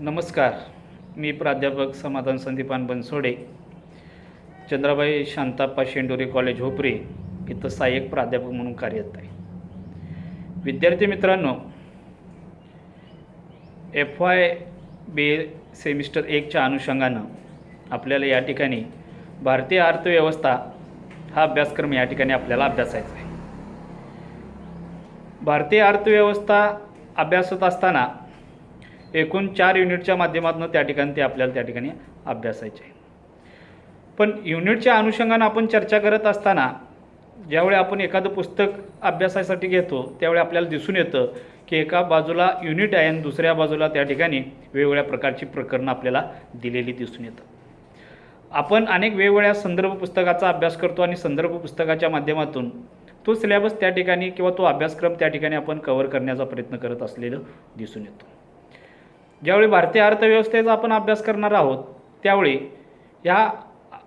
नमस्कार. मी प्राध्यापक समाधान संदीपान बनसोडे, चंद्राबाई शांताप्पा शेंडोरे कॉलेज होपरी इथं सहाय्यक प्राध्यापक म्हणून कार्यरत आहे. विद्यार्थी मित्रांनो, FY सेमिस्टर 1च्या अनुषंगानं आपल्याला या ठिकाणी भारतीय अर्थव्यवस्था हा अभ्यासक्रम या ठिकाणी आपल्याला अभ्यासायचा आहे. भारतीय अर्थव्यवस्था अभ्यासत असताना एकूण 4 युनिटच्या माध्यमातून त्या ठिकाणी अभ्यासायचे आहे. पण युनिटच्या अनुषंगानं आपण चर्चा करत असताना ज्यावेळी आपण एखादं पुस्तक अभ्यासासाठी घेतो त्यावेळी आपल्याला दिसून येतं की एका बाजूला युनिट आहे आणि दुसऱ्या बाजूला त्या ठिकाणी वेगवेगळ्या प्रकारची प्रकरणं आपल्याला दिलेली दिसून येतात. आपण अनेक वेगवेगळ्या संदर्भ पुस्तकाचा अभ्यास करतो आणि संदर्भ पुस्तकाच्या माध्यमातून तो सिलेबस त्या ठिकाणी किंवा तो अभ्यासक्रम त्या ठिकाणी आपण कव्हर करण्याचा प्रयत्न करत असलेलं दिसून येतो. ज्यावेळी भारतीय अर्थव्यवस्थेचा आपण अभ्यास करणार आहोत त्यावेळी या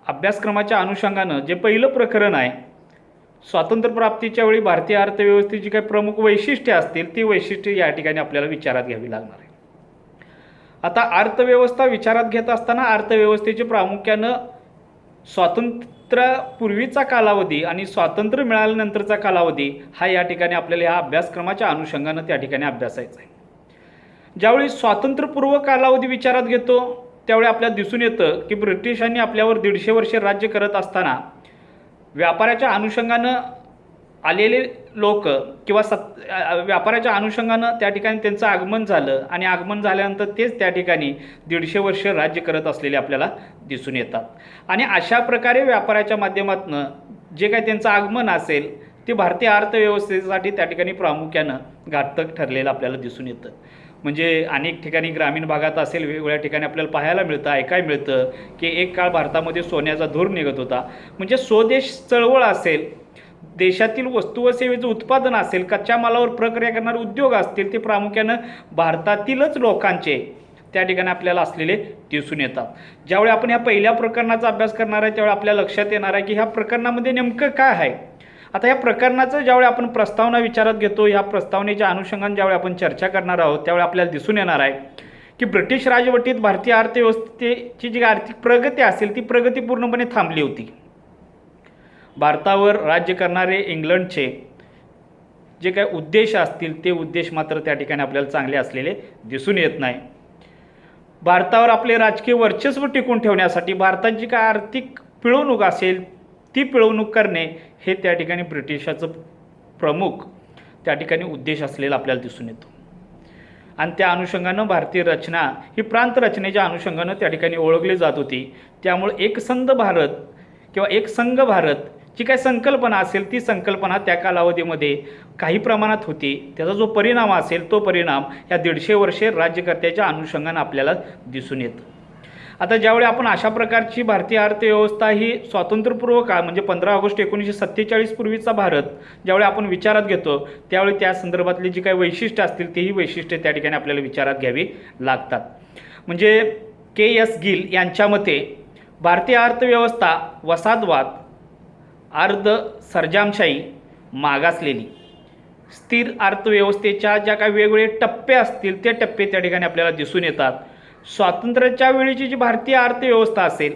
अभ्यासक्रमाच्या अनुषंगानं जे पहिलं प्रकरण आहे, स्वातंत्र्यप्राप्तीच्या वेळी भारतीय अर्थव्यवस्थेची काही प्रमुख वैशिष्ट्ये असतील ती वैशिष्ट्ये या ठिकाणी आपल्याला विचारात घ्यावी लागणार आहे. आता अर्थव्यवस्था विचारात घेत असताना अर्थव्यवस्थेचे प्रामुख्यानं स्वातंत्र्यापूर्वीचा कालावधी आणि स्वातंत्र्य मिळाल्यानंतरचा कालावधी हा या ठिकाणी आपल्याला या अभ्यासक्रमाच्या अनुषंगानं त्या ठिकाणी अभ्यासायचा आहे. ज्यावेळी स्वातंत्र्यपूर्व कालावधी विचारात घेतो त्यावेळी आपल्याला दिसून येतं की ब्रिटिशांनी आपल्यावर 150 वर्षे राज्य करत असताना व्यापाराच्या अनुषंगानं आलेले लोक किंवा व्यापाराच्या अनुषंगानं त्या ठिकाणी त्यांचं आगमन झालं आणि आगमन झाल्यानंतर तेच त्या ठिकाणी 150 वर्ष राज्य करत असलेले आपल्याला दिसून येतात. आणि अशा प्रकारे व्यापाराच्या माध्यमातून जे काही त्यांचं आगमन असेल ते भारतीय अर्थव्यवस्थेसाठी त्या ठिकाणी प्रामुख्यानं घातक ठरलेलं आपल्याला दिसून येतं. म्हणजे अनेक ठिकाणी ग्रामीण भागात असेल वेगवेगळ्या ठिकाणी आपल्याला पाहायला मिळतं, ऐकायला मिळतं की एक काळ भारतामध्ये सोन्याचा धूर निघत होता. म्हणजे स्वदेश चळवळ असेल, देशातील वस्तू व सेवेचं उत्पादन असेल, कच्च्या मालावर प्रक्रिया करणारे उद्योग असतील ते प्रामुख्यानं भारतातीलच लोकांचे त्या ठिकाणी आपल्याला असलेले दिसून येतात. ज्यावेळी आपण ह्या पहिल्या प्रकरणाचा अभ्यास करणार आहे त्यावेळी आपल्या लक्षात येणार आहे की ह्या प्रकरणामध्ये नेमकं काय आहे. आता या प्रकरणाचं ज्यावेळी आपण प्रस्तावना विचारात घेतो, ह्या प्रस्तावनेच्या अनुषंगाने ज्यावेळी आपण चर्चा करणार आहोत त्यावेळी आपल्याला दिसून येणार आहे की ब्रिटिश राजवटीत भारतीय अर्थव्यवस्थेची जी आर्थिक प्रगती असेल ती प्रगती पूर्णपणे थांबली होती. भारतावर राज्य करणारे इंग्लंडचे जे काही उद्देश असतील ते उद्देश मात्र त्या ठिकाणी आपल्याला चांगले असलेले दिसून येत नाही. भारतावर आपले राजकीय वर्चस्व टिकून ठेवण्यासाठी भारताची जी काय आर्थिक पिळवणूक असेल ती पिळवणूक करणे हे त्या ठिकाणी ब्रिटिशाचं प्रमुख त्या ठिकाणी उद्देश असलेला आपल्याला दिसून येतो. आणि त्या अनुषंगानं भारतीय रचना ही प्रांत रचनेच्या अनुषंगानं त्या ठिकाणी ओळखली जात होती. त्यामुळे एकसंध भारत किंवा एकसंघ भारत जी काही संकल्पना असेल ती संकल्पना त्या कालावधीमध्ये काही प्रमाणात होती. त्याचा जो परिणाम असेल तो परिणाम या 150 वर्षे राज्यकर्त्याच्या अनुषंगानं आपल्याला दिसून येतं. आता ज्यावेळी आपण अशा प्रकारची भारतीय अर्थव्यवस्था ही स्वातंत्र्यपूर्व काळ म्हणजे 15 ऑगस्ट 1947 पूर्वीचा भारत ज्यावेळी आपण विचारात घेतो त्यावेळी त्या संदर्भातली जी काही वैशिष्ट्ये असतील तेही वैशिष्ट्ये त्या ठिकाणी आपल्याला विचारात घ्यावी लागतात. म्हणजे KS गिल यांच्या मते भारतीय अर्थव्यवस्था वसाहतवाद, अर्ध सरंजामशाही, मागासलेली, स्थिर अर्थव्यवस्थेच्या ज्या काही वेगवेगळे टप्पे असतील ते टप्पे त्या ठिकाणी आपल्याला दिसून येतात. स्वातंत्र्याच्या वेळीची जी भारतीय अर्थव्यवस्था असेल,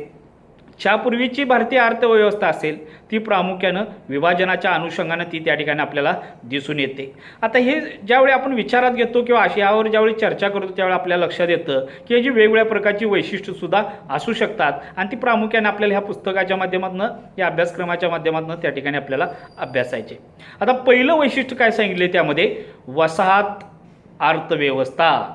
च्यापूर्वीची भारतीय अर्थव्यवस्था असेल ती प्रामुख्यानं विभाजनाच्या अनुषंगानं ती त्या ठिकाणी आपल्याला दिसून येते. आता हे ज्यावेळी आपण विचारात घेतो किंवा यावर ज्यावेळी चर्चा करतो त्यावेळी आपल्याला लक्षात येतं की ही जी वेगवेगळ्या प्रकारची वैशिष्ट्यसुद्धा असू शकतात आणि ती प्रामुख्याने आपल्याला ह्या पुस्तकाच्या माध्यमातून या अभ्यासक्रमाच्या माध्यमातून त्या ठिकाणी आपल्याला अभ्यासायचे. आता पहिलं वैशिष्ट्य काय सांगितले त्यामध्ये वसाहत अर्थव्यवस्था.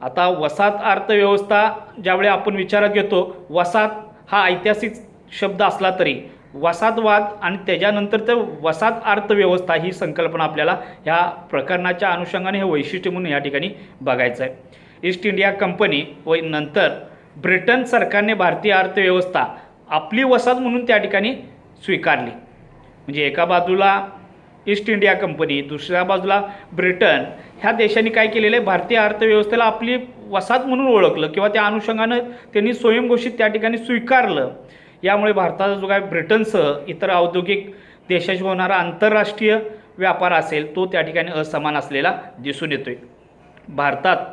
आता वसाहत अर्थव्यवस्था ज्यावेळी आपण विचारात घेतो, वसाहत हा ऐतिहासिक शब्द असला तरी वसाहतवाद आणि त्याच्यानंतर तर वसाहत अर्थव्यवस्था ही संकल्पना आपल्याला ह्या प्रकरणाच्या अनुषंगाने हे वैशिष्ट्य म्हणून या ठिकाणी बघायचं आहे. ईस्ट इंडिया कंपनी व नंतर ब्रिटन सरकारने भारतीय अर्थव्यवस्था आपली वसाहत म्हणून त्या ठिकाणी स्वीकारली. म्हणजे एका बाजूला ईस्ट इंडिया कंपनी, दुसऱ्या बाजूला ब्रिटन ह्या देशांनी काय केलेलं आहे, भारतीय अर्थव्यवस्थेला आपली वसाहत म्हणून ओळखलं किंवा त्या अनुषंगानं त्यांनी स्वयंघोषित त्या ठिकाणी स्वीकारलं. यामुळे भारताचा जो काय ब्रिटनसह इतर औद्योगिक देशाशी होणारा आंतरराष्ट्रीय व्यापार असेल तो त्या ठिकाणी असमान असलेला दिसून येतोय. भारतात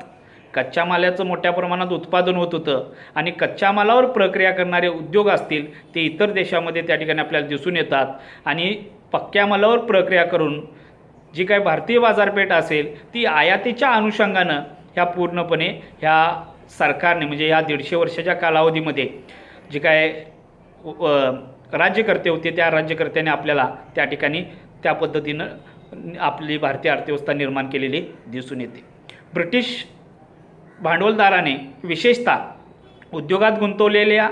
कच्च्या मालाचं मोठ्या प्रमाणात उत्पादन होत होतं आणि कच्च्या मालावर प्रक्रिया करणारे उद्योग असतील ते इतर देशामध्ये त्या ठिकाणी आपल्याला दिसून येतात आणि पक्क्या मालावर प्रक्रिया करून जी काही भारतीय बाजारपेठ असेल ती आयातीच्या अनुषंगानं ह्या पूर्णपणे ह्या सरकारने म्हणजे ह्या 150 वर्षाच्या कालावधीमध्ये जे काय राज्यकर्ते होते त्या राज्यकर्त्याने आपल्याला त्या ठिकाणी त्या पद्धतीनं आपली भारतीय अर्थव्यवस्था निर्माण केलेली दिसून येते. ब्रिटिश भांडवलदाराने विशेषतः उद्योगात गुंतवलेल्या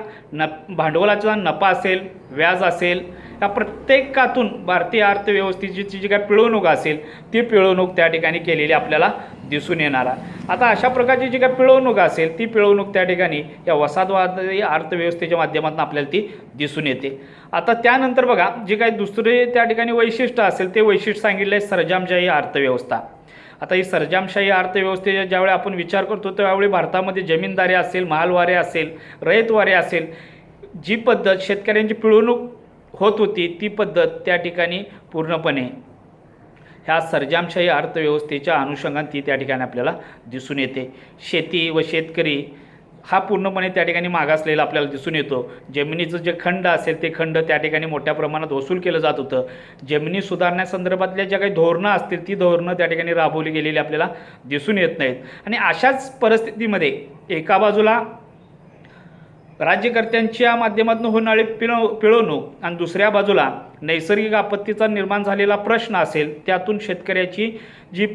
भांडवलाचा नफा असेल, व्याज असेल, या प्रत्येकातून भारतीय अर्थव्यवस्थेची जी काही पिळवणूक असेल ती पिळवणूक त्या ठिकाणी केलेली आपल्याला दिसून येणार आहे. आता अशा प्रकारची जी काही पिळवणूक असेल ती पिळवणूक त्या ठिकाणी या वसाहतवादी अर्थव्यवस्थेच्या माध्यमातून आपल्याला ती दिसून येते. आता त्यानंतर बघा जे काही दुसरे त्या ठिकाणी वैशिष्ट्य असेल ते वैशिष्ट्य सांगितलं आहे सर्जामशाही अर्थव्यवस्था. आता ही सर्जामशाही अर्थव्यवस्थेचा ज्यावेळी आपण विचार करतो त्यावेळी भारतामध्ये जमीनदारी असेल, महालवारे असेल, रयतवारे असेल, जी पद्धत शेतकऱ्यांची पिळवणूक होत होती ती पद्धत त्या ठिकाणी पूर्णपणे ह्या सर्जामशाही अर्थव्यवस्थेच्या अनुषंगाने ती त्या ठिकाणी आपल्याला दिसून येते. शेती व शेतकरी हा पूर्णपणे त्या ठिकाणी मागासलेला आपल्याला दिसून येतो. जमिनीचं जे खंड असेल ते खंड त्या ठिकाणी मोठ्या प्रमाणात वसूल केलं जात होतं. जमिनी सुधारण्यासंदर्भातल्या ज्या काही धोरणं असतील ती धोरणं त्या ठिकाणी राबवली गेलेली आपल्याला दिसून येत नाहीत. आणि अशाच परिस्थितीमध्ये एका बाजूला राज्यकर्त्यांच्या माध्यमातून होणारी पिळवणूक आणि दुसऱ्या बाजूला नैसर्गिक आपत्तीचा निर्माण झालेला प्रश्न असेल त्यातून शेतकऱ्याची जी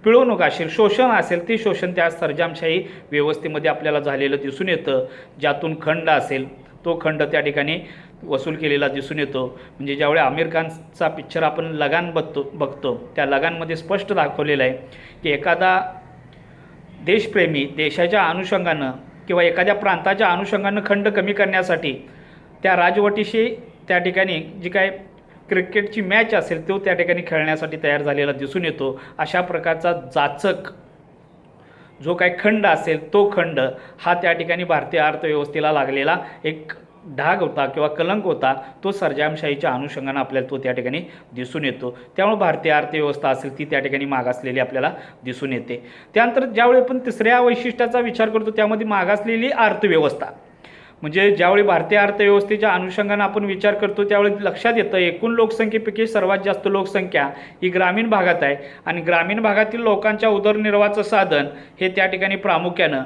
पिळवणूक असेल, शोषण असेल, ते शोषण त्या सर्जामशाही व्यवस्थेमध्ये आपल्याला झालेलं दिसून येतं. ज्यातून खंड असेल तो खंड त्या ठिकाणी वसूल केलेला दिसून येतो. म्हणजे ज्यावेळी आमिर खानचा पिक्चर आपण लगान बघतो त्या लगानमध्ये स्पष्ट दाखवलेलं आहे की एखादा देशप्रेमी देशाच्या अनुषंगानं किंवा एखाद्या प्रांताच्या अनुषंगानं खंड कमी करण्यासाठी त्या राजवटीशी त्या ठिकाणी जी काय क्रिकेटची मॅच असेल तो त्या ठिकाणी खेळण्यासाठी तयार झालेला दिसून येतो. अशा प्रकारचा जाचक जो काही खंड असेल तो खंड हा त्या ठिकाणी भारतीय अर्थव्यवस्थेला लागलेला एक डाग होता किंवा कलंक होता. तो सर्जामशाहीच्या अनुषंगानं आपल्याला तो त्या ठिकाणी दिसून येतो. त्यामुळे भारतीय अर्थव्यवस्था असेल ती त्या ठिकाणी मागासलेली आपल्याला दिसून येते. त्यानंतर ज्यावेळी आपण तिसऱ्या वैशिष्ट्याचा विचार करतो त्यामध्ये मागासलेली अर्थव्यवस्था म्हणजे ज्यावेळी भारतीय अर्थव्यवस्थेच्या अनुषंगानं आपण विचार करतो त्यावेळी लक्षात येतं एकूण लोकसंख्येपैकी सर्वात जास्त लोकसंख्या ही ग्रामीण भागात आहे आणि ग्रामीण भागातील लोकांच्या उदरनिर्वाहाचं साधन हे त्या ठिकाणी प्रामुख्यानं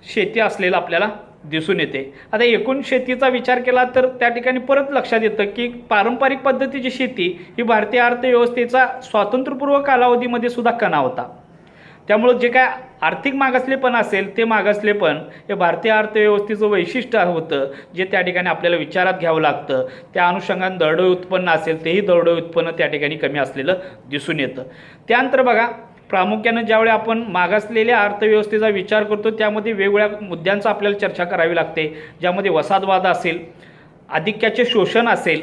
शेती असलेलं आपल्याला दिसून येते. आता एकूण शेतीचा विचार केला तर त्या ठिकाणी परत लक्षात येतं की पारंपरिक पद्धतीची शेती ही भारतीय अर्थव्यवस्थेचा स्वातंत्र्यपूर्व कालावधीमध्ये सुद्धा कणा होता. त्यामुळं जे काय आर्थिक मागासलेपण असेल ते मागासलेपण हे भारतीय अर्थव्यवस्थेचं वैशिष्ट्य होतं जे त्या ठिकाणी आपल्याला विचारात घ्यावं लागतं. त्या अनुषंगाने दरडोई उत्पन्न असेल तेही दरडोई उत्पन्न त्या ठिकाणी कमी असलेलं दिसून येतं. त्यानंतर बघा प्रामुख्यानं ज्यावेळी आपण मागासलेल्या अर्थव्यवस्थेचा विचार करतो त्यामध्ये वेगवेगळ्या मुद्द्यांचा आपल्याला चर्चा करावी लागते. ज्यामध्ये वसाहतवाद असेल, आधिक्याचे शोषण असेल,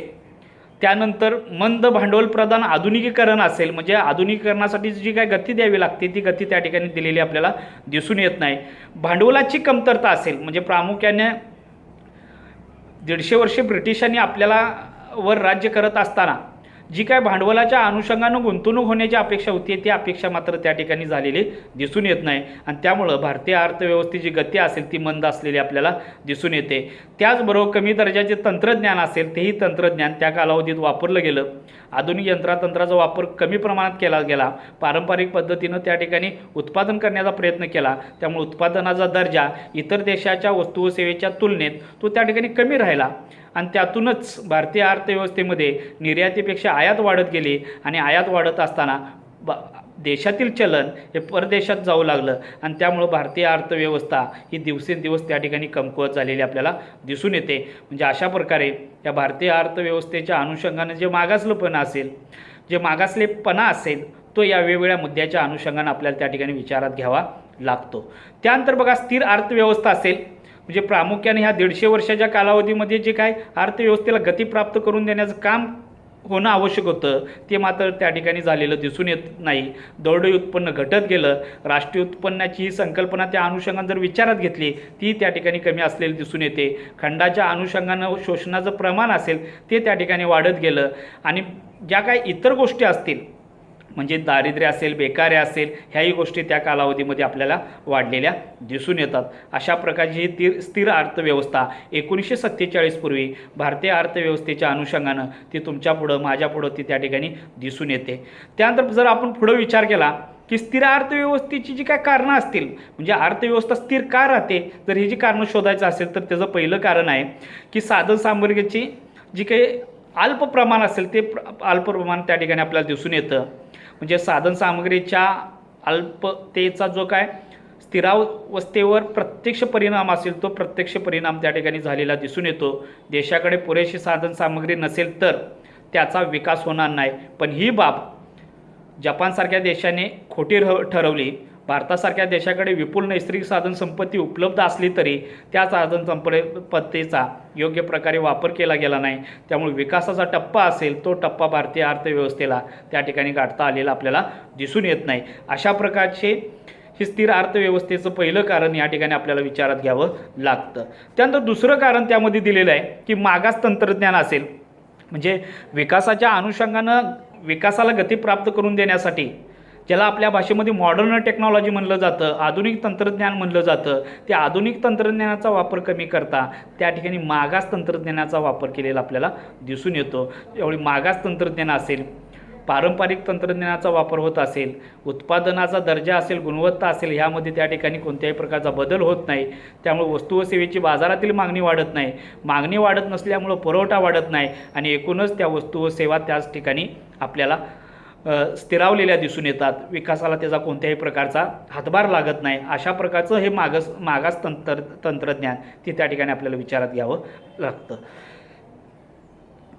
त्यानंतर मंद भांडवल प्रधान आधुनिकीकरण असेल म्हणजे आधुनिकीकरणासाठी जी काय गती द्यावी लागते ती गती त्या ठिकाणी दिलेली आपल्याला दिसून येत नाही. भांडवलाची कमतरता असेल म्हणजे प्रामुख्याने 150 वर्षे ब्रिटिशांनी आपल्याला वर राज्य करत असताना जी काय भांडवलाच्या अनुषंगानं गुंतवणूक होण्याची अपेक्षा होती ती अपेक्षा मात्र त्या ठिकाणी झालेली दिसून येत नाही आणि त्यामुळं भारतीय अर्थव्यवस्थेची गती असेल ती मंद असलेली आपल्याला दिसून येते. त्याचबरोबर कमी दर्जाचे तंत्रज्ञान असेल तेही तंत्रज्ञान त्या कालावधीत वापरलं गेलं. आधुनिक यंत्रतंत्राचा वापर कमी प्रमाणात केला गेला. पारंपरिक पद्धतीनं त्या ठिकाणी उत्पादन करण्याचा प्रयत्न केला. त्यामुळे उत्पादनाचा दर्जा इतर देशाच्या वस्तू व सेवेच्या तुलनेत तो त्या ठिकाणी कमी राहिला आणि त्यातूनच भारतीय अर्थव्यवस्थेमध्ये निर्यातीपेक्षा आयात वाढत गेली आणि आयात वाढत असताना देशातील चलन हे परदेशात जाऊ लागलं आणि त्यामुळं भारतीय अर्थव्यवस्था ही दिवसेंदिवस त्या ठिकाणी कमकुवत झालेली आपल्याला दिसून येते. म्हणजे अशा प्रकारे या भारतीय अर्थव्यवस्थेच्या अनुषंगानं जे मागासलेपणा असेल, जे मागासलेपणा असेल तो या वेगवेगळ्या मुद्द्याच्या अनुषंगानं आपल्याला त्या ठिकाणी विचारात घ्यावा लागतो. त्यानंतर बघा स्थिर अर्थव्यवस्था असेल म्हणजे प्रामुख्याने ह्या 150 वर्षाच्या कालावधीमध्ये जे काय अर्थव्यवस्थेला गती प्राप्त करून देण्याचं काम होणं आवश्यक होतं ते मात्र त्या ठिकाणी झालेलं दिसून येत नाही. दरडोई उत्पन्न घटत गेलं. राष्ट्रीय उत्पन्नाची ही संकल्पना त्या अनुषंगाने जर विचारात घेतली ती त्या ठिकाणी कमी असलेली दिसून येते. खंडाच्या अनुषंगानं शोषणाचं प्रमाण असेल ते त्या ठिकाणी वाढत गेलं आणि ज्या काही इतर गोष्टी असतील म्हणजे दारिद्र्य असेल, बेकारी असेल, ह्याही गोष्टी त्या कालावधीमध्ये आपल्याला वाढलेल्या दिसून येतात. अशा प्रकारची ही स्थिर अर्थव्यवस्था 1947 पूर्वी भारतीय अर्थव्यवस्थेच्या अनुषंगानं ती तुमच्यापुढं माझ्यापुढं ती त्या ठिकाणी दिसून येते. त्यानंतर जर आपण पुढं विचार केला की स्थिर अर्थव्यवस्थेची जी काय कारणं असतील, म्हणजे अर्थव्यवस्था स्थिर का राहते, जर ही जी कारणं शोधायचं असेल तर त्याचं पहिलं कारण आहे की साधनसामग्रीची जी काही अल्प प्रमाण असेल ते अल्प प्रमाण त्या ठिकाणी आपल्याला दिसून येतं. म्हणजे साधनसामग्रीच्या अल्पतेचा जो काय स्थिरावस्थेवर प्रत्यक्ष परिणाम असेल तो प्रत्यक्ष परिणाम त्या ठिकाणी झालेला दिसून येतो. देशाकडे पुरेशी साधनसामग्री नसेल तर त्याचा विकास होणार नाही. पण ही बाब जपानसारख्या देशाने खोटी ठरवली. भारतासारख्या देशाकडे विपुल नैसर्गिक साधनसंपत्ती उपलब्ध असली तरी त्या साधनसंपत्तीचा योग्य प्रकारे वापर केला गेला नाही. त्यामुळे विकासाचा टप्पा असेल तो टप्पा भारतीय अर्थव्यवस्थेला त्या ठिकाणी गाठता आलेला आपल्याला दिसून येत नाही. अशा प्रकारचे ही स्थिर अर्थव्यवस्थेचं पहिलं कारण या ठिकाणी आपल्याला विचारात घ्यावं लागतं. त्यानंतर दुसरं कारण त्यामध्ये दिलेलं आहे की मागास तंत्रज्ञान असेल, म्हणजे विकासाच्या अनुषंगानं विकासाला गती प्राप्त करून देण्यासाठी ज्याला आपल्या भाषेमध्ये मॉडर्न टेक्नॉलॉजी म्हणलं जातं, आधुनिक तंत्रज्ञान म्हणलं जातं, त्या आधुनिक तंत्रज्ञानाचा वापर कमी करता त्या ठिकाणी मागास तंत्रज्ञानाचा वापर केलेला आपल्याला दिसून येतो. त्यामुळे मागास तंत्रज्ञान असेल, पारंपरिक तंत्रज्ञानाचा वापर होत असेल, उत्पादनाचा दर्जा असेल, गुणवत्ता असेल, ह्यामध्ये त्या ठिकाणी कोणत्याही प्रकारचा बदल होत नाही. त्यामुळे वस्तू व सेवेची बाजारातील मागणी वाढत नाही. मागणी वाढत नसल्यामुळं पुरवठा वाढत नाही आणि एकूणच त्या वस्तू व सेवा त्याच ठिकाणी आपल्याला स्थिरावलेल्या दिसून येतात. विकासाला त्याचा कोणत्याही प्रकारचा हातभार लागत नाही. अशा प्रकारचं हे मागास तंत्रज्ञान ते त्या ठिकाणी आपल्याला विचारात घ्यावं लागतं.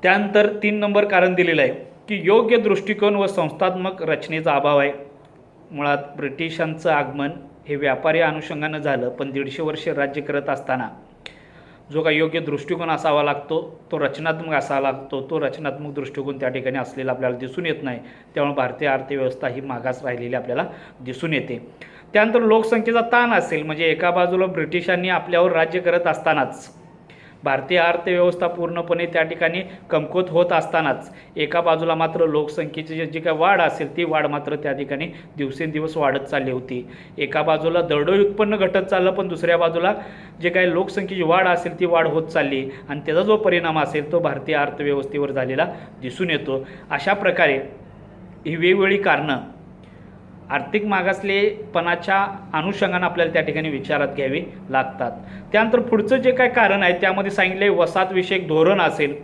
त्यानंतर 3 नंबर कारण दिलेलं आहे की योग्य दृष्टिकोन व संस्थात्मक रचनेचा अभाव आहे. मुळात ब्रिटिशांचं आगमन हे व्यापारी अनुषंगानं झालं, पण 150 वर्षे राज्य करत असताना जो काही योग्य दृष्टिकोन असावा लागतो तो रचनात्मक असावा लागतो. तो रचनात्मक दृष्टिकोन त्या ठिकाणी असलेला आपल्याला दिसून येत नाही. त्यामुळे भारतीय अर्थव्यवस्था ही मागास राहिलेली आपल्याला दिसून येते. त्यानंतर लोकसंख्येचा ताण असेल, म्हणजे एका बाजूला ब्रिटिशांनी आपल्यावर राज्य करत असतानाच भारतीय अर्थव्यवस्था पूर्णपणे त्या ठिकाणी कमकुवत होत असतानाच एका बाजूला मात्र लोकसंख्येची जी काही वाढ असेल ती वाढ मात्र त्या ठिकाणी दिवसेंदिवस वाढत चालली होती. एका बाजूला दरडोई उत्पन्न घटत चाललं, पण दुसऱ्या बाजूला जे काही लोकसंख्येची वाढ असेल ती वाढ होत चालली आणि त्याचा जो परिणाम असेल तो भारतीय अर्थव्यवस्थेवर झालेला दिसून येतो. अशा प्रकारे ही वेगवेगळी कारणं आर्थिक मागासलेपणाच्या अनुषंगानं आपल्याला त्या ठिकाणी विचारात घ्यावी लागतात. त्यानंतर पुढचं जे काय कारण आहे त्यामध्ये सांगितले वसाहतविषयक धोरण असेल,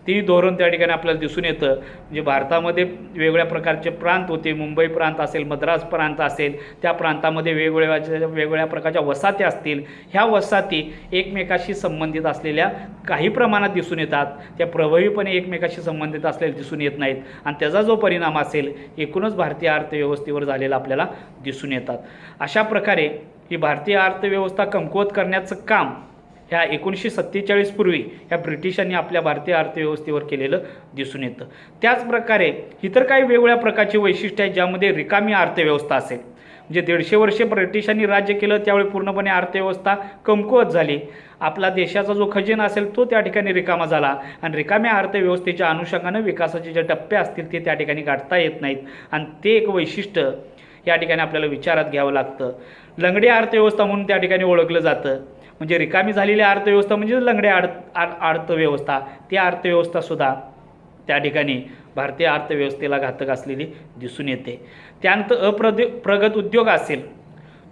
ती धोरण त्या ठिकाणी आपल्याला दिसून येतं. म्हणजे भारतामध्ये वेगवेगळ्या प्रकारचे प्रांत होते. मुंबई प्रांत असेल, मद्रास प्रांत असेल, त्या प्रांतामध्ये वेगवेगळ्या प्रकारच्या वसाहती असतील. ह्या वसाहती एकमेकाशी संबंधित असलेल्या काही प्रमाणात दिसून येतात. त्या प्रभावीपणे एकमेकाशी संबंधित असलेल्या दिसून येत नाहीत आणि त्याचा जो परिणाम असेल एकूणच भारतीय अर्थव्यवस्थेवर झालेला आपल्याला दिसून येतात. अशा प्रकारे ही भारतीय अर्थव्यवस्था कमकुवत करण्याचं काम ह्या 1947 पूर्वी ह्या ब्रिटिशांनी आपल्या भारतीय अर्थव्यवस्थेवर केलेलं दिसून येतं. त्याचप्रकारे इतर काही वेगवेगळ्या प्रकारची वैशिष्ट्य आहेत ज्यामध्ये रिकामी अर्थव्यवस्था असेल. म्हणजे 150 वर्षे ब्रिटिशांनी राज्य केलं त्यावेळी पूर्णपणे अर्थव्यवस्था कमकुवत झाली. आपला देशाचा जो खजिना असेल तो त्या ठिकाणी रिकामा झाला आणि रिकाम्या अर्थव्यवस्थेच्या अनुषंगानं विकासाचे जे टप्पे असतील ते त्या ठिकाणी गाठता येत नाहीत आणि ते एक वैशिष्ट्य या ठिकाणी आपल्याला विचारात घ्यावं लागतं. लंगडी अर्थव्यवस्था म्हणून त्या ठिकाणी ओळखलं जातं. म्हणजे रिकामी झालेली अर्थव्यवस्था म्हणजे लंगड्या अर्थव्यवस्था, ती अर्थव्यवस्थासुद्धा त्या ठिकाणी भारतीय अर्थव्यवस्थेला घातक असलेली दिसून येते. त्यानंतर प्रगत उद्योग असेल,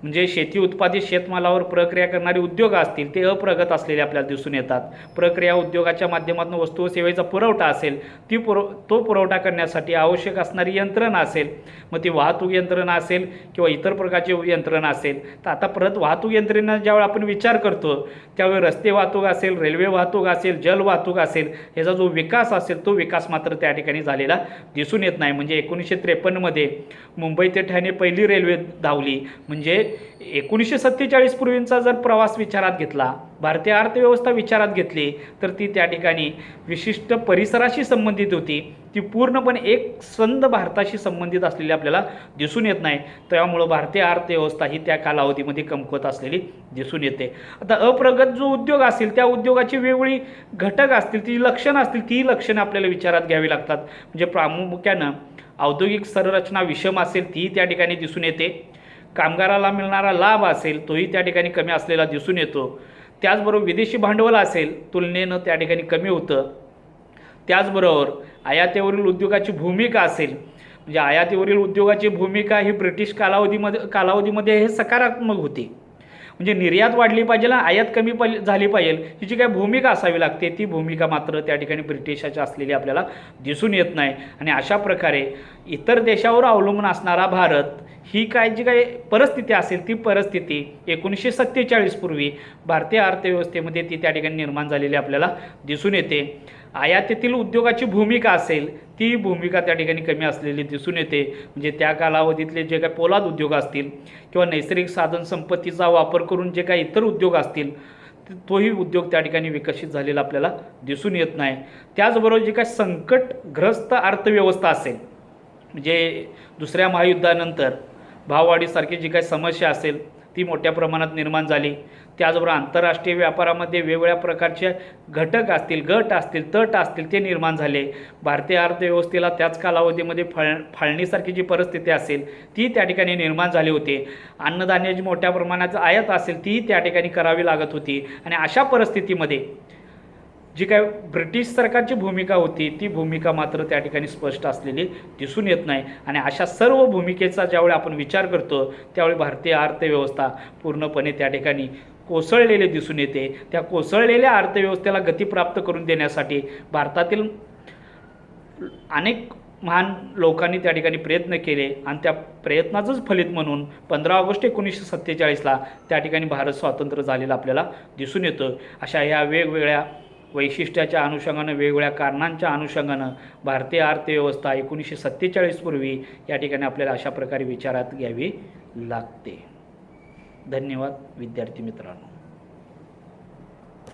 म्हणजे शेती उत्पादित शेतमालावर प्रक्रिया करणारे उद्योग असतील ते अप्रगत असलेले आपल्याला दिसून येतात. प्रक्रिया उद्योगाच्या माध्यमातून वस्तू व सेवेचा पुरवठा असेल, तो पुरवठा करण्यासाठी आवश्यक असणारी यंत्रणा असेल, मग ती वाहतूक यंत्रणा असेल किंवा इतर प्रकारची यंत्रणा असेल. तर आता परत वाहतूक यंत्रणा ज्यावेळी आपण विचार करतो त्यावेळी रस्ते वाहतूक असेल, रेल्वे वाहतूक असेल, जल वाहतूक असेल, याचा जो विकास असेल तो विकास मात्र त्या ठिकाणी झालेला दिसून येत नाही. म्हणजे 1953मध्ये मुंबई ते ठाणे पहिली रेल्वे धावली. म्हणजे 1947 पूर्वींचा जर प्रवास विचारात घेतला, भारतीय अर्थव्यवस्था विचारात घेतली तर ती त्या ठिकाणी विशिष्ट परिसराशी संबंधित होती. ती पूर्णपणे एक संध भारताशी संबंधित असलेली आपल्याला दिसून येत नाही. त्यामुळं भारतीय अर्थव्यवस्था ही त्या कालावधीमध्ये कमकुवत असलेली दिसून येते. आता अप्रगत जो उद्योग असेल त्या उद्योगाची वेगवेगळी घटक असतील, ती लक्षणं असतील, ती लक्षणं आपल्याला विचारात घ्यावी लागतात. म्हणजे प्रामुख्यानं औद्योगिक संरचना विषम असेल तीही त्या ठिकाणी दिसून येते. कामगाराला मिळणारा लाभ असेल तोही त्या ठिकाणी कमी असलेला दिसून येतो. त्याचबरोबर विदेशी भांडवल असेल तुलनेनं त्या ठिकाणी कमी होतं. त्याचबरोबर आयातीवरील उद्योगाची भूमिका असेल, म्हणजे आयातीवरील उद्योगाची भूमिका ही ब्रिटिश कालावधीमध्ये हे सकारात्मक होती. म्हणजे निर्यात वाढली पाहिजे आणि आयात कमी झाली पाहिजे ही जी काही भूमिका असावी लागते ती भूमिका मात्र त्या ठिकाणी ब्रिटिशाची असलेली आपल्याला दिसून येत नाही. आणि अशा प्रकारे इतर देशावर अवलंबून असणारा भारत ही काय जी काही परिस्थिती असेल ती परिस्थिती 1947 पूर्वी भारतीय अर्थव्यवस्थेमध्ये ती त्या ठिकाणी निर्माण झालेली आपल्याला दिसून येते. आयातीतील उद्योगाची भूमिका असेल ती भूमिका त्या ठिकाणी कमी असलेली दिसून येते. म्हणजे त्या कालावधीतले जे काही पोलाद उद्योग असतील किंवा नैसर्गिक साधन संपत्तीचा वापर करून जे काही इतर उद्योग असतील तोही उद्योग त्या ठिकाणी विकसित झालेला आपल्याला दिसून येत नाही. त्याचबरोबर जे काही संकटग्रस्त अर्थव्यवस्था असेल, म्हणजे दुसऱ्या महायुद्धानंतर भाववाढीसारखी जी काही समस्या असेल ती मोठ्या प्रमाणात निर्माण झाली. त्याचबरोबर आंतरराष्ट्रीय व्यापारामध्ये वेगवेगळ्या प्रकारचे घटक असतील, गट असतील, तट असतील ते निर्माण झाले. भारतीय अर्थव्यवस्थेला त्याच कालावधीमध्ये फाळणीसारखी जी परिस्थिती असेल ती त्या ठिकाणी निर्माण झाली होती. अन्नधान्याची मोठ्या प्रमाणात आयात असेल ती त्या ठिकाणी करावी लागत होती. आणि अशा परिस्थितीमध्ये जी काय ब्रिटिश सरकारची भूमिका होती ती भूमिका मात्र त्या ठिकाणी स्पष्ट असलेली दिसून येत नाही. आणि अशा सर्व भूमिकेचा ज्यावेळी आपण विचार करतो त्यावेळी भारतीय अर्थव्यवस्था पूर्णपणे त्या ठिकाणी कोसळलेले दिसून येते. त्या कोसळलेल्या अर्थव्यवस्थेला गती प्राप्त करून देण्यासाठी भारतातील अनेक महान लोकांनी त्या ठिकाणी प्रयत्न केले आणि त्या प्रयत्नाचंच फलित म्हणून 15 ऑगस्ट 1947ला त्या ठिकाणी भारत स्वतंत्र झालेला आपल्याला दिसून येतं. अशा ह्या वेगवेगळ्या वैशिष्ट्याच्या अनुषंगानं, वेगवेगळ्या कारणांच्या अनुषंगानं भारतीय अर्थव्यवस्था 1947 पूर्वी या ठिकाणी आपल्याला अशा प्रकारे विचारात घ्यावी लागते. धन्यवाद विद्यार्थी मित्रांनो.